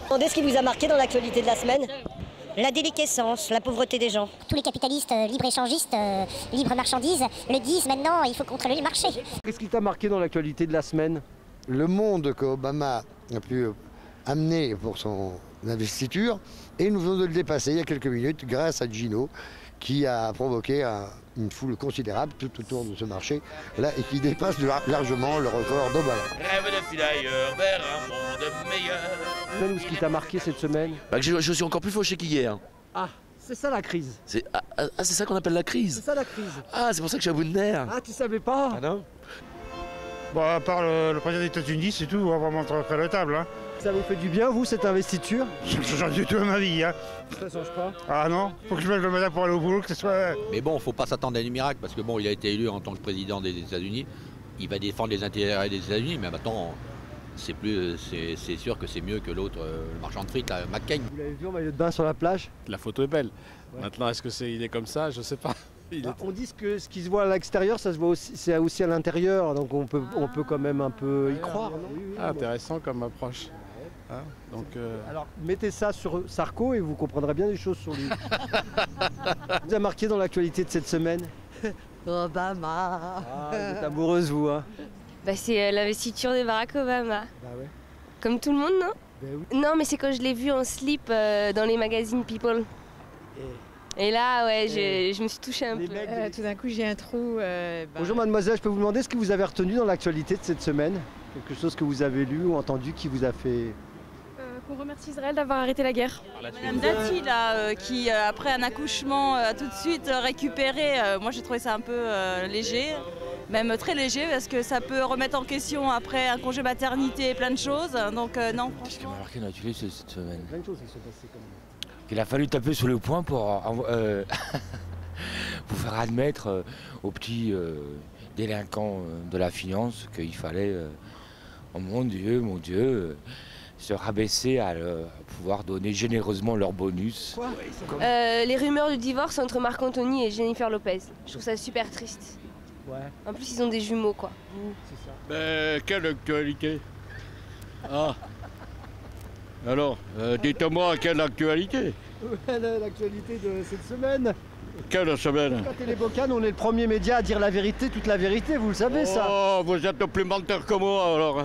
Demandez ce qui vous a marqué dans l'actualité de la semaine. La déliquescence, la pauvreté des gens. Tous les capitalistes libre-échangistes, libre-marchandises le disent maintenant, il faut contrôler le marché. Qu'est-ce qui t'a marqué dans l'actualité de la semaine? Le monde qu'Obama a pu amener pour son investiture, et nous venons de le dépasser il y a quelques minutes grâce à Gino, qui a provoqué une foule considérable tout autour de ce marché là et qui dépasse largement le record d'Obama. Rêve de filer ailleurs vers un monde meilleur. Ce qui t'a marqué cette semaine? Je suis encore plus fauché qu'hier. Ah, c'est ça la crise. C'est ça qu'on appelle la crise. C'est ça la crise. Ah, c'est pour ça que je suis à bout de nerfs. Ah, tu savais pas? Ah non? Bon, à part le président des États-Unis, c'est tout, on va vraiment très notable. Hein. Ça vous fait du bien, vous, cette investiture? Ça change du tout à ma vie. Hein. Ça change pas? Ah non, faut que je me lève le matin pour aller au boulot, que ce soit... Mais bon, faut pas s'attendre à des miracles, parce que bon, il a été élu en tant que président des États-Unis. Il va défendre les intérêts des États-Unis, mais maintenant, c'est sûr que c'est mieux que l'autre, le marchand de frites, McCain. Vous l'avez vu en maillot de bain sur la plage? La photo est belle. Ouais. Maintenant, est-ce que il est comme ça? Je sais pas. On dit que ce qui se voit à l'extérieur, ça se voit aussi, c'est aussi à l'intérieur, donc on peut quand même un peu y croire. Non? Oui, ah, intéressant comme approche. Hein, donc, Alors mettez ça sur Sarko et vous comprendrez bien des choses sur lui. Vous a marqué dans l'actualité de cette semaine? Obama. Ah, vous êtes amoureuse vous, hein? Bah, c'est l'investiture de Barack Obama. Bah ouais. Comme tout le monde, non? Bah oui. Non, mais c'est quand je l'ai vu en slip dans les magazines People. Et là, ouais, je me suis touchée un peu. Tout d'un coup, j'ai un trou. Bonjour mademoiselle, je peux vous demander ce que vous avez retenu dans l'actualité de cette semaine? Quelque chose que vous avez lu ou entendu qui vous a fait... Qu'on remercie Israël d'avoir arrêté la guerre. Madame Dati, là, qui après un accouchement a tout de suite récupéré, moi j'ai trouvé ça un peu léger, même très léger, parce que ça peut remettre en question après un congé maternité et plein de choses, donc non. Qu'est-ce qui m'a marqué dans l'actualité cette semaine? Plein de choses qui sont passées comme ça. Qu'il a fallu taper sur le poing pour faire admettre aux petits délinquants de la finance qu'il fallait, oh mon Dieu, se rabaisser à pouvoir donner généreusement leur bonus. Quoi? Les rumeurs de divorce entre Marc Anthony et Jennifer Lopez. Je trouve ça super triste. Ouais. En plus, ils ont des jumeaux, quoi. C'est ça. Mais quelle actualité? Ah. Alors, dites-moi quelle actualité? L'actualité de cette semaine. Quelle semaine? Quand Télébocane, on est le premier média à dire la vérité, toute la vérité, vous le savez ça. Oh, vous êtes plus menteur que moi alors.